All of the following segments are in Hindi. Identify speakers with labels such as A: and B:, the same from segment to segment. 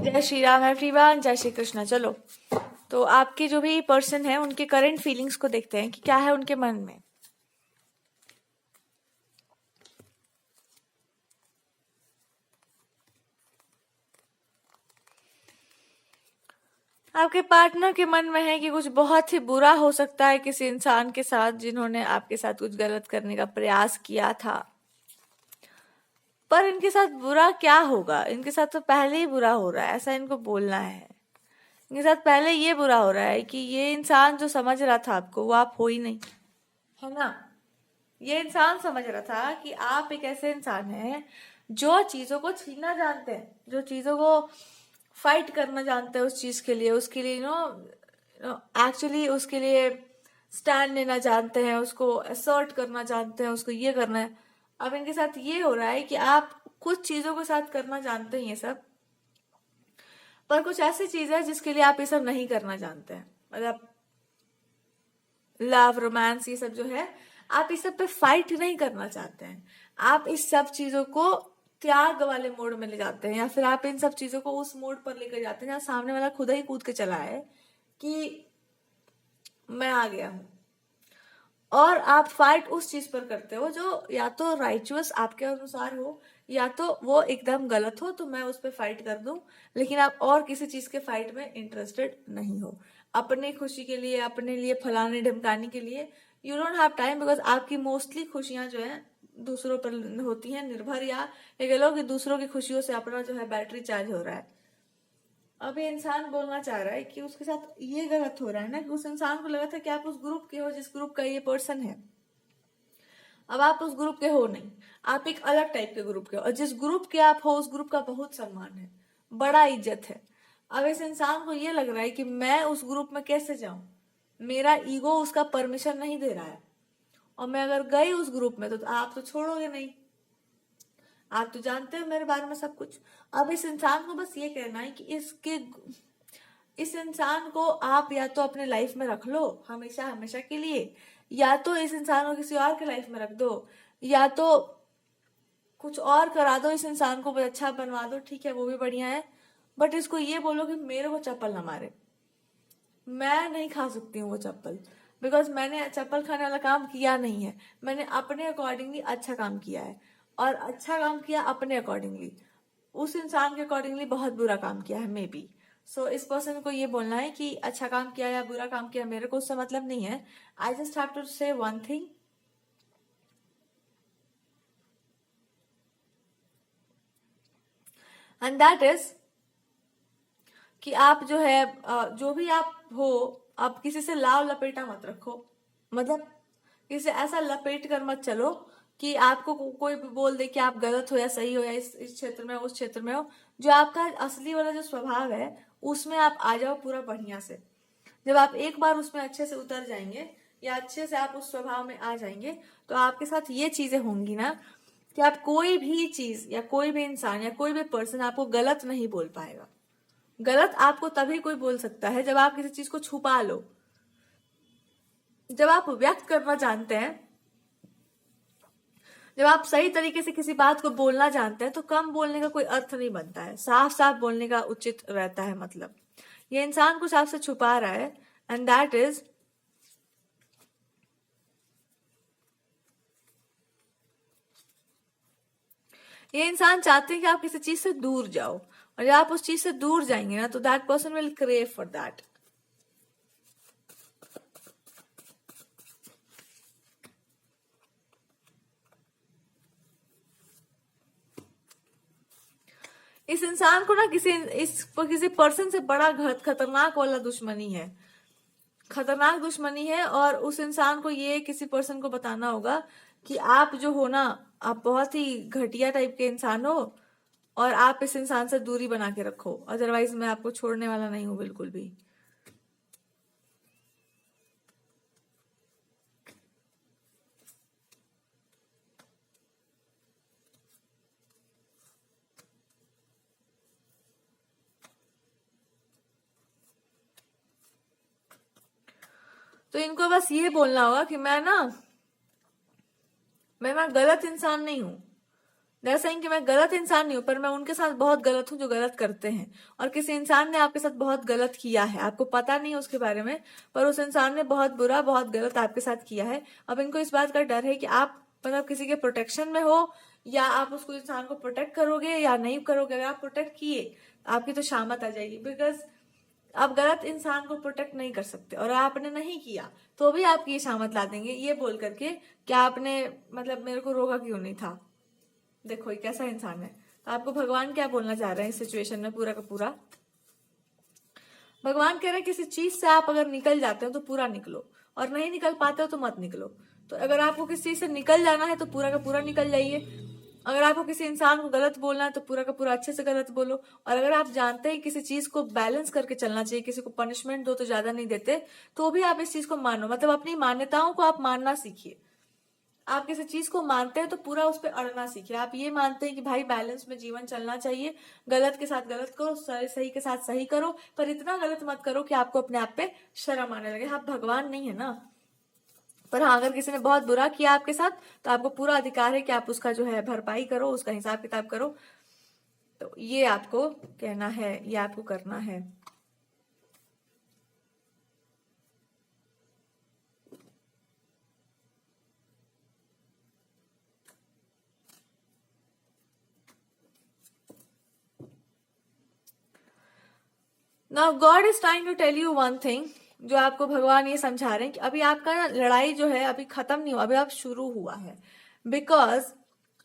A: जय श्री राम एवरीवन, जय श्री कृष्णा। चलो, तो आपके जो भी पर्सन है उनके करंट फीलिंग्स को देखते हैं कि क्या है उनके मन में। आपके पार्टनर के मन में है कि कुछ बहुत ही बुरा हो सकता है किसी इंसान के साथ जिन्होंने आपके साथ कुछ गलत करने का प्रयास किया था। पर इनके साथ बुरा क्या होगा? इनके साथ तो पहले ही बुरा हो रहा है, ऐसा इनको बोलना है। इनके साथ पहले ये बुरा हो रहा है कि ये इंसान जो समझ रहा था आपको, वो आप हो ही नहीं, है ना। ये इंसान समझ रहा था कि आप एक ऐसे इंसान हैं जो चीजों को छीनना जानते हैं, जो चीजों को फाइट करना जानते हैं, उस चीज के लिए, उसके लिए एक्चुअली उसके लिए स्टैंड लेना जानते हैं, उसको असर्ट करना जानते हैं, उसको ये करना है। अब इनके साथ ये हो रहा है कि आप कुछ चीजों के साथ करना जानते हैं ये सब, पर कुछ ऐसी चीज है जिसके लिए आप ये सब नहीं करना जानते हैं। मतलब लव, रोमांस, ये सब जो है, आप इस सब पे फाइट नहीं करना चाहते हैं। आप इस सब चीजों को त्याग वाले मोड में ले जाते हैं, या फिर आप इन सब चीजों को उस मोड पर लेकर जाते हैं जहाँ सामने वाला खुद ही कूद के चला है कि मैं आ गया हूं। और आप फाइट उस चीज पर करते हो जो या तो राइचुअस आपके अनुसार हो, या तो वो एकदम गलत हो, तो मैं उस पर फाइट कर दूं। लेकिन आप और किसी चीज के फाइट में इंटरेस्टेड नहीं हो। अपने खुशी के लिए, अपने लिए फलाने ढमकाने के लिए you don't have time, because आपकी मोस्टली खुशियां जो है दूसरों पर होती हैं निर्भर, या ये कह लो कि दूसरों की खुशियों से अपना जो है बैटरी चार्ज हो रहा है। अब ये इंसान बोलना चाह रहा है कि उसके साथ ये गलत हो रहा है ना, कि उस इंसान को लगा था कि आप उस ग्रुप के हो जिस ग्रुप का ये पर्सन है। अब आप उस ग्रुप के हो नहीं, आप एक अलग टाइप के ग्रुप के हो, और जिस ग्रुप के आप हो उस ग्रुप का बहुत सम्मान है, बड़ा इज्जत है। अब इस इंसान को ये लग रहा है कि मैं उस ग्रुप में कैसे जाऊं, मेरा ईगो उसका परमिशन नहीं दे रहा है, और मैं अगर गई उस ग्रुप में तो आप तो छोड़ोगे नहीं, आप तो जानते हो मेरे बारे में सब कुछ। अब इस इंसान को बस ये कहना है कि इस इंसान को आप या तो अपने लाइफ में रख लो हमेशा हमेशा के लिए, या तो इस इंसान को किसी और के लाइफ में रख दो, या तो कुछ और करा दो, इस इंसान को अच्छा बनवा दो, ठीक है वो भी बढ़िया है। बट इसको ये बोलो कि मेरे को चप्पल ना मारे, मैं नहीं खा सकती हूँ वो चप्पल, बिकॉज मैंने चप्पल खाने वाला काम किया नहीं है। मैंने अपने अकॉर्डिंगली अच्छा काम किया है, और अच्छा काम किया अपने अकॉर्डिंगली, उस इंसान के अकॉर्डिंगली बहुत बुरा काम किया है मे बी। सो इस पर्सन को ये बोलना है कि अच्छा काम किया या बुरा काम किया मेरे को उससे मतलब नहीं है। आई जस्ट हैव टू से one thing, and that is कि आप जो है जो भी आप हो, आप किसी से लाव लपेटा मत रखो। मतलब किसी से ऐसा लपेट कर मत चलो कि आपको कोई भी बोल दे कि आप गलत हो या सही हो, या इस क्षेत्र में हो उस क्षेत्र में हो। जो आपका असली वाला जो स्वभाव है उसमें आप आ जाओ पूरा बढ़िया से। जब आप एक बार उसमें अच्छे से उतर जाएंगे, या अच्छे से आप उस स्वभाव में आ जाएंगे, तो आपके साथ ये चीजें होंगी ना कि आप कोई भी चीज या कोई भी इंसान या कोई भी पर्सन आपको गलत नहीं बोल पाएगा। गलत आपको तभी कोई बोल सकता है जब आप किसी चीज को छुपा लो। जब आप व्यक्त करना जानते हैं, जब आप सही तरीके से किसी बात को बोलना जानते हैं, तो कम बोलने का कोई अर्थ नहीं बनता है, साफ साफ बोलने का उचित रहता है। मतलब ये इंसान कुछ आपसे छुपा रहा है, एंड दैट इज ये इंसान चाहते हैं कि आप किसी चीज से दूर जाओ, और जब आप उस चीज से दूर जाएंगे ना, तो that person will crave for that. इस इंसान को ना किसी पर्सन से बड़ा खतरनाक वाला दुश्मनी है, खतरनाक दुश्मनी है। और उस इंसान को ये किसी पर्सन को बताना होगा कि आप जो हो ना, आप बहुत ही घटिया टाइप के इंसान हो, और आप इस इंसान से दूरी बना के रखो, अदरवाइज मैं आपको छोड़ने वाला नहीं हूं बिल्कुल भी। तो इनको बस ये बोलना होगा कि मैं ना गलत इंसान नहीं हूं, दरअसल सेइंग कि मैं गलत इंसान नहीं हूं, पर मैं उनके साथ बहुत गलत हूं जो गलत करते हैं। और किसी इंसान ने आपके साथ बहुत गलत किया है, आपको पता नहीं है उसके बारे में, पर उस इंसान ने बहुत बुरा, बहुत गलत आपके साथ किया है। अब इनको इस बात का डर है कि आप मतलब किसी के प्रोटेक्शन में हो, या आप उसको इंसान को प्रोटेक्ट करोगे या नहीं करोगे। अगर आप प्रोटेक्ट किए, आपकी तो शामत आ जाएगी, बिकॉज आप गलत इंसान को प्रोटेक्ट नहीं कर सकते, और आपने नहीं किया तो भी आपकी ये शामत ला देंगे, ये बोल करके कि आपने मतलब मेरे को रोका क्यों नहीं था। देखो ये कैसा इंसान है। तो आपको भगवान क्या बोलना चाह रहे हैं इस सिचुएशन में पूरा का पूरा? भगवान कह रहे हैं किसी चीज से आप अगर निकल जाते हो तो पूरा निकलो, और नहीं निकल पाते हो तो मत निकलो। तो अगर आपको किसी चीज से निकल जाना है तो पूरा का पूरा निकल जाइए। अगर आपको किसी इंसान को गलत बोलना है तो पूरा का पूरा अच्छे से गलत बोलो। और अगर आप जानते हैं किसी चीज को बैलेंस करके चलना चाहिए, किसी को पनिशमेंट दो तो ज्यादा नहीं देते, तो भी आप इस चीज को मानो। मतलब अपनी मान्यताओं को आप मानना सीखिए। आप किसी चीज को मानते हैं तो पूरा उस पर अड़ना सीखिए। आप ये मानते हैं कि भाई बैलेंस में जीवन चलना चाहिए, गलत के साथ गलत करो, सही के साथ सही करो, पर इतना गलत मत करो कि आपको अपने आप पे शर्म आने लगे। आप भगवान नहीं है ना। पर हाँ, अगर किसी ने बहुत बुरा किया आपके साथ, तो आपको पूरा अधिकार है कि आप उसका जो है भरपाई करो, उसका हिसाब किताब करो। तो ये आपको कहना है, ये आपको करना है। Now God is trying to tell you one thing. जो आपको भगवान ये समझा रहे हैं कि अभी आपका ना लड़ाई जो है अभी खत्म नहीं हुआ, अभी आप शुरू हुआ है। बिकॉज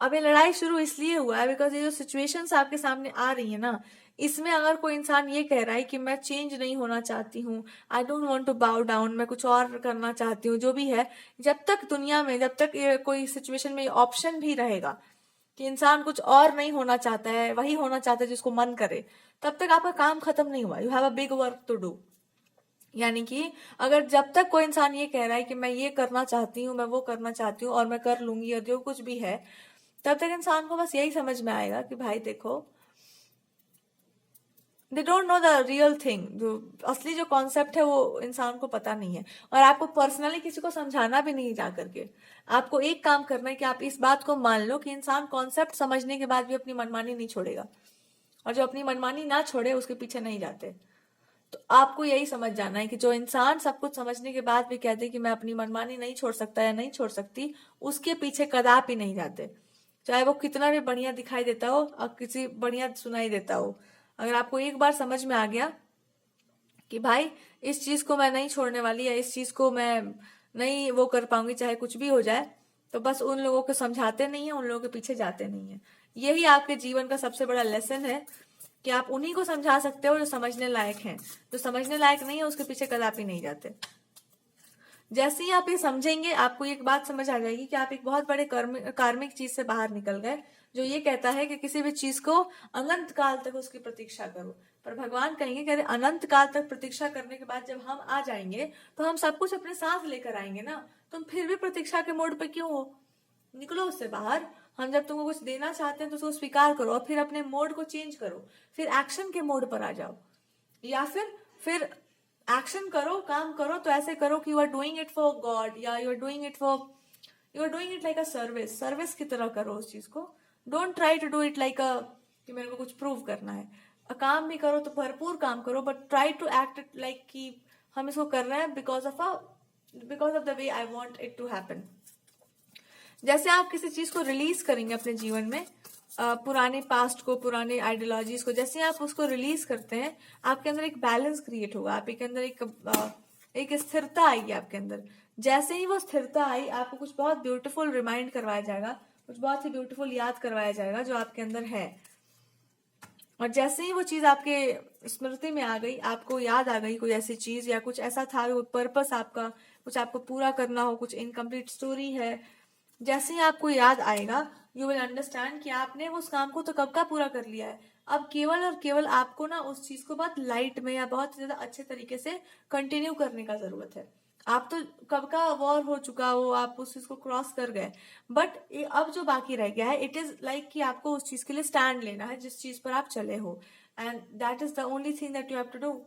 A: अभी लड़ाई शुरू इसलिए हुआ है बिकॉज ये जो सिचुएशंस आपके सामने आ रही है ना, इसमें अगर कोई इंसान ये कह रहा है कि मैं चेंज नहीं होना चाहती हूँ, I don't want to bow down, मैं कुछ और करना चाहती हूँ, जो भी है, जब तक दुनिया में, जब तक ये कोई सिचुएशन में ऑप्शन भी रहेगा कि इंसान कुछ और नहीं होना चाहता है, वही होना चाहता है जिसको मन करे, तब तक आपका काम खत्म नहीं हुआ। You have a big work to do. यानी कि अगर जब तक कोई इंसान ये कह रहा है कि मैं ये करना चाहती हूँ, मैं वो करना चाहती हूँ और मैं कर लूंगी, और जो कुछ भी है, तब तक इंसान को बस यही समझ में आएगा कि भाई देखो, they don't know the real thing. जो असली जो कॉन्सेप्ट है वो इंसान को पता नहीं है। और आपको पर्सनली किसी को समझाना भी नहीं जा करके, आपको एक काम करना है कि आप इस बात को मान लो कि इंसान कॉन्सेप्ट समझने के बाद भी अपनी मनमानी नहीं छोड़ेगा, और जो अपनी मनमानी ना छोड़े उसके पीछे नहीं जाते। तो आपको यही समझ जाना है कि जो इंसान सब कुछ समझने के बाद भी कहते कि मैं अपनी मनमानी नहीं छोड़ सकता या नहीं छोड़ सकती, उसके पीछे कदापि नहीं जाते, चाहे वो कितना भी बढ़िया दिखाई देता हो और किसी बढ़िया सुनाई देता हो। अगर आपको एक बार समझ में आ गया कि भाई इस चीज को मैं नहीं छोड़ने वाली, या इस चीज को मैं नहीं वो कर पाऊंगी चाहे कुछ भी हो जाए, तो बस उन लोगों को समझाते नहीं है, उन लोगों के पीछे जाते नहीं है। यही आपके जीवन का सबसे बड़ा लेसन है कि आप उन्हीं को समझा सकते हो जो समझने लायक हैं। जो समझने लायक नहीं है उसके पीछे कदापि नहीं जाते। जैसे ही आप ये समझेंगे, आपको एक बात समझ आ जाएगी कि आप एक बहुत बड़े कार्मिक चीज से बाहर निकल गए, जो ये कहता है कि किसी भी चीज को अनंत काल तक उसकी प्रतीक्षा करो। पर भगवान कहेंगे कि अरे अनंत काल तक प्रतीक्षा करने के बाद जब हम आ जाएंगे तो हम सब कुछ अपने साथ लेकर आएंगे ना, तुम फिर भी प्रतीक्षा के मोड पे क्यों हो? निकलो उससे बाहर। हम जब तुमको कुछ देना चाहते हैं तो उसको स्वीकार करो, और फिर अपने मोड को चेंज करो, फिर एक्शन के मोड पर आ जाओ। या फिर एक्शन करो, काम करो तो ऐसे करो कि you are doing it for God, या you are doing it like a service. Service की तरह करो उस चीज को। Don't try to do it like a कि मेरे को कुछ प्रूव करना है। काम भी करो तो भरपूर काम करो, but try to act like कि हम इसको कर रहे हैं because of the way I want it to happen. जैसे आप किसी चीज को रिलीज करेंगे अपने जीवन में, पुराने पास्ट को, पुराने आइडियोलॉजीज को, जैसे आप उसको रिलीज करते हैं, आपके अंदर एक बैलेंस क्रिएट होगा, आपके अंदर एक स्थिरता आएगी आपके अंदर। जैसे ही वो स्थिरता आई, आपको कुछ बहुत ब्यूटीफुल रिमाइंड करवाया जाएगा, कुछ बहुत ही ब्यूटीफुल याद करवाया जाएगा जो आपके अंदर है। और जैसे ही वो चीज आपके स्मृति में आ गई, आपको याद आ गई कोई ऐसी चीज, या कुछ ऐसा था, कोई पर्पस आपका, कुछ आपको पूरा करना हो, कुछ इनकम्प्लीट स्टोरी है, जैसे ही आपको याद आएगा, यू विल अंडरस्टैंड कि आपने उस काम को तो कब का पूरा कर लिया है। अब केवल और केवल आपको ना उस चीज को बहुत लाइट में या बहुत ज्यादा अच्छे तरीके से कंटिन्यू करने का जरूरत है। आप तो कब का वॉर हो चुका हो, आप उस चीज को क्रॉस कर गए, बट अब जो बाकी रह गया है, इट इज लाइक कि आपको उस चीज के लिए स्टैंड लेना है जिस चीज पर आप चले हो, and that is the only thing that you have to do.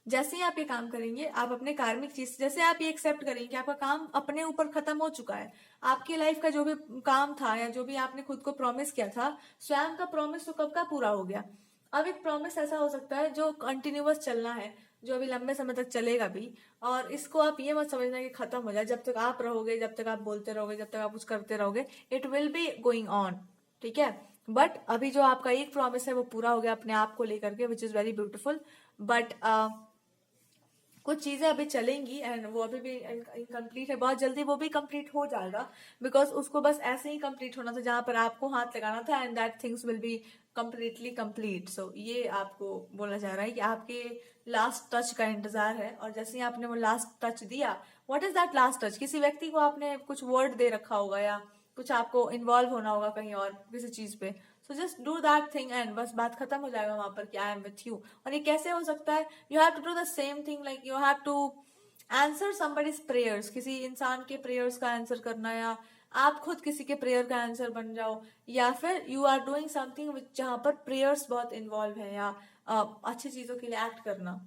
A: जैसे ही आप ये काम करेंगे, आप अपने कार्मिक चीज, जैसे आप ये एक्सेप्ट करेंगे कि आपका काम अपने ऊपर खत्म हो चुका है, आपकी लाइफ का जो भी काम था या जो भी आपने खुद को प्रॉमिस किया था, स्वयं का प्रॉमिस तो कब का पूरा हो गया। अब एक प्रॉमिस ऐसा हो सकता है जो कंटिन्यूअस चलना है, जो अभी लंबे समय तक चलेगा भी, और इसको आप ये मत समझना कि खत्म हो जाए। जब तक आप रहोगे, जब तक आप बोलते रहोगे, जब तक आप कुछ करते रहोगे, it will be going on, ठीक है। बट अभी जो आपका एक प्रॉमिस है वो पूरा हो गया अपने आप को लेकर के, which is very beautiful. But कुछ चीजें अभी चलेंगी एंड वो अभी भी इनकम्प्लीट है, बहुत जल्दी वो भी कंप्लीट हो जाएगा, बिकॉज उसको बस ऐसे ही कंप्लीट होना था जहां पर आपको हाथ लगाना था, and that things will be completely complete. So ये आपको बोला जा रहा है कि आपके लास्ट टच का इंतजार है, और जैसे ही आपने वो लास्ट टच दिया, what is that last touch, किसी व्यक्ति को आपने कुछ वर्ड दे रखा होगा या कुछ आपको इन्वॉल्व होना होगा कहीं और किसी चीज पे, so just do that thing and बस बात खत्म हो जाएगा वहां पर कि आई एम विथ यू। और ये कैसे हो सकता है, you have to do the same thing, like you have to answer somebody's prayers, किसी इंसान के प्रेयर्स का आंसर करना, या आप खुद किसी के प्रेयर का आंसर बन जाओ, या फिर यू आर डूइंग समथिंग जहां पर प्रेयर्स बहुत इन्वॉल्व है, या अच्छी चीजों के लिए एक्ट करना।